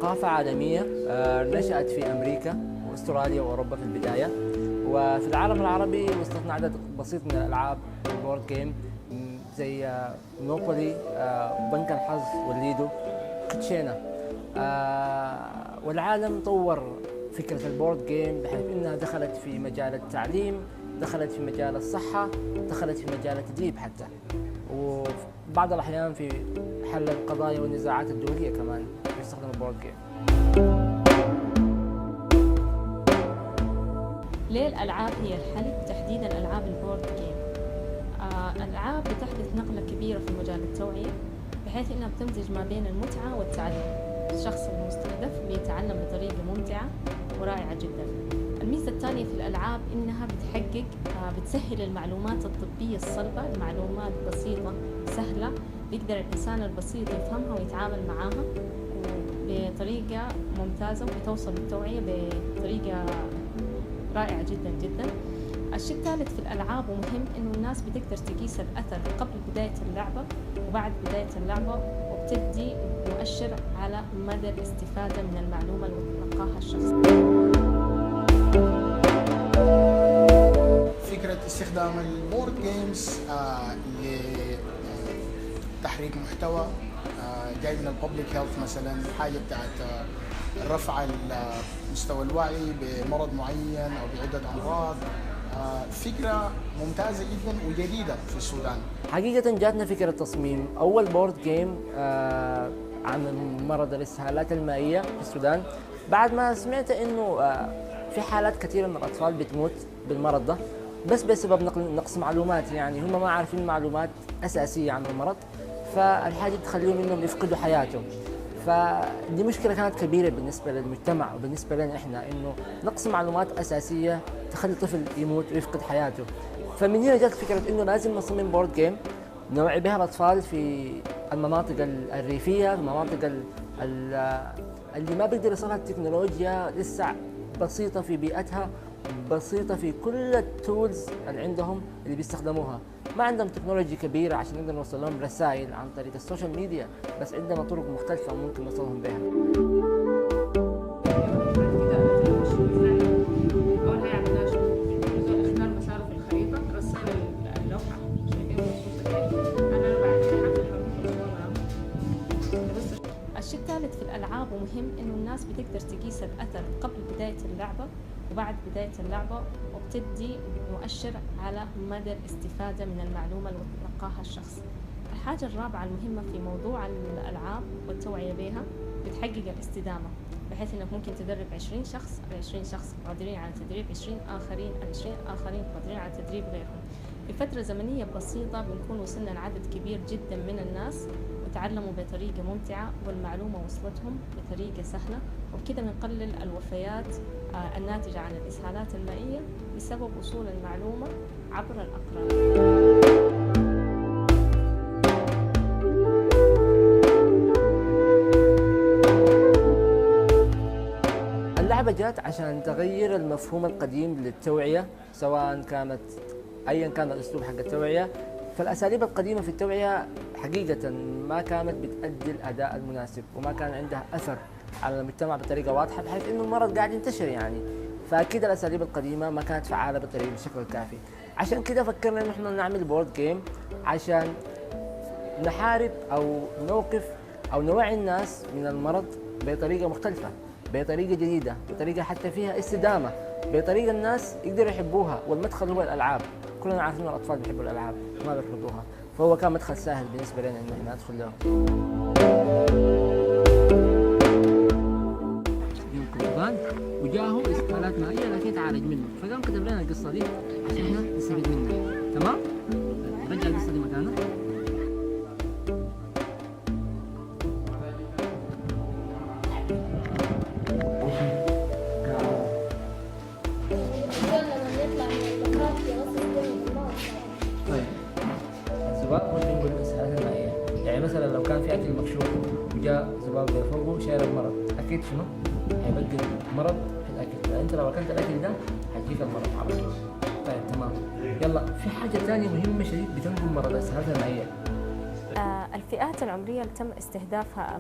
ثقافة عالمية نشأت في أمريكا وأستراليا وأوروبا في البداية، وفي العالم العربي وصلتنا عدد بسيط من الألعاب البورد جيم زي مونوبولي وبنك الحظ والليدو كوتشينا. والعالم طور فكرة البورد جيم بحيث أنها دخلت في مجال التعليم، دخلت في مجال الصحة، دخلت في مجال التدريب حتى، وبعض الأحيان في حل القضايا والنزاعات الدولية كمان يستخدم البورد جيم. ليه الألعاب هي الحل؟ تحديدا ألعاب البورد جيم. الألعاب بتحدث نقلة كبيرة في مجال التوعية، بحيث أنها بتمزج ما بين المتعة والتعلم. الشخص المستهدف بيتعلم بطريقة ممتعة ورائعة جدا. الميزة الثانية في الألعاب إنها بتسهل المعلومات الطبية الصلبة، المعلومات بسيطة سهلة بيقدر الإنسان البسيط يفهمها ويتعامل معاها بطريقة ممتازة، وبتوصل التوعية بطريقة رائعة جدا جدا. الشيء الثالث في الألعاب ومهم إنه الناس بتقدر تقيس الأثر قبل بداية اللعبة وبعد بداية اللعبة، وبتدي مؤشر على مدى الاستفادة من المعلومة اللي تلقاها الشخص. فكرة استخدام البورد جيمز لتحريك محتوى جاي من الببليك هيلث، مثلا حاجة بتاعت رفع مستوى الوعي بمرض معين أو بعدة أمراض. فكرة ممتازة جدا وجديدة في السودان. حقيقة جاتنا فكرة تصميم أول بورد جيم عن مرض الإسهالات المائية في السودان، بعد ما سمعت إنه في حالات كثيرة من الأطفال بتموت بالمرض ده بس بسبب نقص معلومات، يعني هم ما عارفين معلومات أساسية عن المرض، فالحاجة تخليهم إنهم يفقدوا حياتهم. فدي مشكلة كانت كبيرة بالنسبة للمجتمع وبالنسبة لنا إحنا، إنه نقص معلومات أساسية تخلي الطفل يموت ويفقد حياته. فمن هنا جت فكرة إنه لازم نصمم بورد جيم نوعي بها الأطفال في المناطق الريفية، المناطق اللي ما بيقدر يوصلها التكنولوجيا، لسه بسيطة في بيئتها، بسيطة في كل التولز اللي عندهم اللي بيستخدموها. ما عندهم تكنولوجيا كبيرة عشان نقدر نوصل لهم رسائل عن طريق السوشيال ميديا، بس عندنا طرق مختلفة ممكن نوصلهم بها. أول حاجة عملناها اختار مساره في الخريطة، رسينا اللوحة شايفين مبسوطة. أنا بعد الشيء الثالث في الألعاب ومهم إنه الناس بتقدر تقيس الأثر قبل بداية اللعبة وبعد بداية اللعبة، وبتدي مؤشر على مدى الاستفادة من المعلومة اللي تلقاها الشخص. الحاجة الرابعة المهمة في موضوع الألعاب والتوعية بها بتحقق الاستدامة، بحيث إنك ممكن تدرب 20 شخص، ال20 شخص قادرين على تدريب 20 آخرين، ال20 آخرين قادرين على تدريب غيرهم. في فترة زمنية بسيطة بنكون وصلنا لعدد كبير جدا من الناس وتعلموا بطريقة ممتعة والمعلومة وصلتهم بطريقة سهلة، وبكده بنقلل الوفيات الناتجة عن الإسهالات المائية بسبب وصول المعلومة عبر الأقران. اللعبة جات عشان تغير المفهوم القديم للتوعية، سواء كانت أيا كان الأسلوب حق التوعية. فالأساليب القديمة في التوعية حقيقة ما كانت بتأدي الأداء المناسب، وما كان عندها أثر على المجتمع بطريقة واضحة، بحيث إنه المرض قاعد ينتشر يعني. فأكيد الأساليب القديمة ما كانت فعالة بالشكل الكافي. عشان كده فكرنا إنه إحنا نعمل بورد جيم عشان نحارب أو نوقف أو نوعي الناس من المرض بطريقة مختلفة، بطريقة جديدة، بطريقة حتى فيها استدامة، بطريقة الناس يقدروا يحبوها. والمدخل هو الألعاب، كلنا عارفين الأطفال بيحبوا الألعاب ما بيرفضوها، فهو كان مدخل سهل بالنسبة لنا إنه إحنا ندخل له. يوم كربان وجاهم إسهالات مائية لكن يتعالج منه، فقام كتب لنا القصة دي عشان إحنا نستفيد منها. تمام؟ رجع القصة دي مكانها. الذباب ممكن نقول الإسهالات المائية، يعني مثلا لو كان في أكل مكشوف وجاء ذباب فوقه شايل المرض، أكيد شنو؟ هيبقى مرض في الأكل، فأنت لو أكلت الأكل ده هيجيك المرض على طول. طيب تمام. يلا في حاجة ثانية مهمة شديد بتنقل مرض الإسهالات المائية، الفئات العمرية اللي تم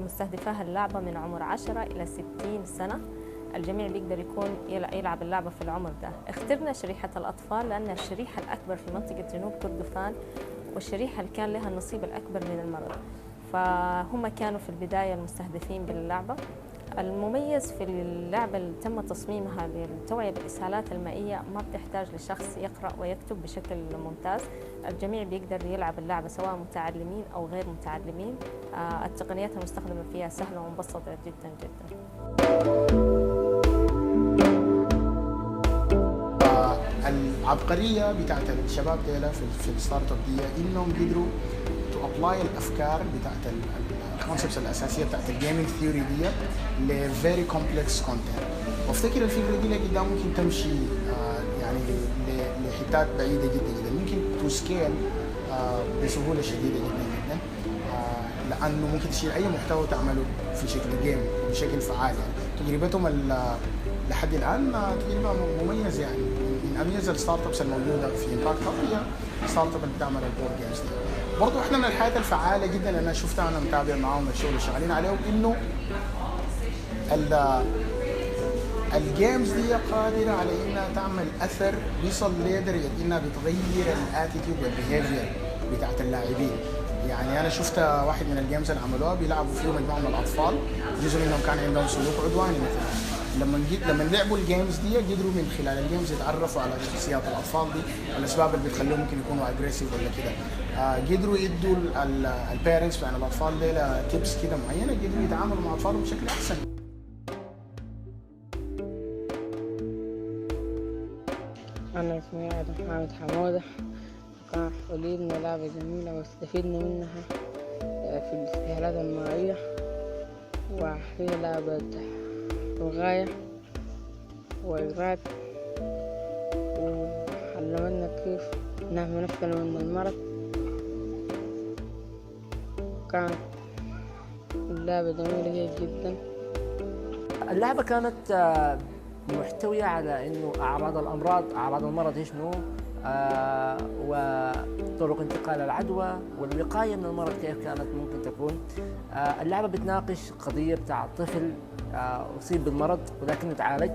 مستهدفاها اللعبة من عمر 10 إلى 60 سنة. الجميع بيقدر يكون يلعب اللعبة في العمر ده. اخترنا شريحة الأطفال لأن الشريحة الأكبر في منطقة جنوب كردفان والشريحة اللي كان لها النصيب الأكبر من المرض، فهم كانوا في البداية المستهدفين باللعبة. المميز في اللعبة اللي تم تصميمها للتوعية بالإسهالات المائية ما بتحتاج لشخص يقرأ ويكتب بشكل ممتاز. الجميع بيقدر يلعب اللعبة سواء متعلمين أو غير متعلمين. التقنيات المستخدمة فيها سهلة ومبسطة جدا جدا. العبقرية بتاعت الشباب ديلا في الستارت اب دي انهم قدروا تو ابلاي الافكار بتاعت الكونسبتس الاساسيه بتاعت الجيمنج ثيوري دي لفيري كومبلكس كونتنت. وافتكر الفكره دي قدام ممكن تمشي يعني لحتات بعيده جدا جدا، ممكن تو سكيل بسهوله شديده جدا جدا، لانه ممكن تشيل اي محتوى تعمله في شكل جيم بشكل فعال. يعني تجربتهم لحد الان تجربه مميزه، يعني من اميز الستارت ابس الموجوده في امباكت هاب هي ستارت اب اللي بتعمل البورد جيمز دي. برضه احنا من الحاجات الفعاله جدا اللي انا شفتها، انا متابع معاهم الشغل اللي شغالين عليه، انه الجيمز دي قادره على انها تعمل اثر بيصل لدرجه انها بتغير الاتيتيود والبيهيفير بتاعت اللاعبين. يعني انا شفت واحد من الجيمز اللي عملوها بيلعبوا فيه مجموعه من الاطفال، جزء منهم كان عندهم سلوك عدواني مثلا. لما لعبوا الجيمز دي قدروا من خلال الجيمز يتعرفوا على شخصيات الاطفال دي، الاسباب اللي بتخليهم ممكن يكونوا اجريسيف ولا كده. قدروا يدوا البيرنتس بتاع الاطفال دي تيبس كده معينه، قدروا يتعاملوا مع اطفالهم بشكل احسن. أنا اسمي آدم حامد حمودة، كان حلولنا لعبة جميلة واستفدنا منها في الاستهلاك المائية، وهي لعبة الغاية وإدراك، وعلمنا كيف نحمي نفسنا من المرض. كانت اللعبة جميلة جدا. اللعبة كانت محتوية على انه اعراض المرض هي شنو، وطرق انتقال العدوى والوقاية من المرض كيف كانت ممكن تكون. اللعبة بتناقش قضية بتاع طفل أصيب بالمرض ولكنه تعالج،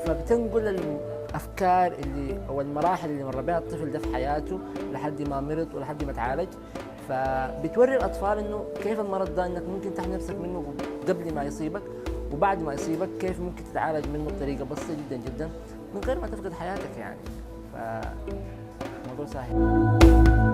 فبتنقل الأفكار أو المراحل اللي مر بها الطفل ده في حياته لحد ما مرض ولحد ما تعالج. فبتوري الأطفال إنه كيف المرض ده إنك ممكن تحمي نفسك منه قبل ما يصيبك، وبعد ما يصيبك كيف ممكن تتعالج منه بطريقة بسيطة جدا جدا من غير ما تفقد حياتك يعني. فالموضوع سهل.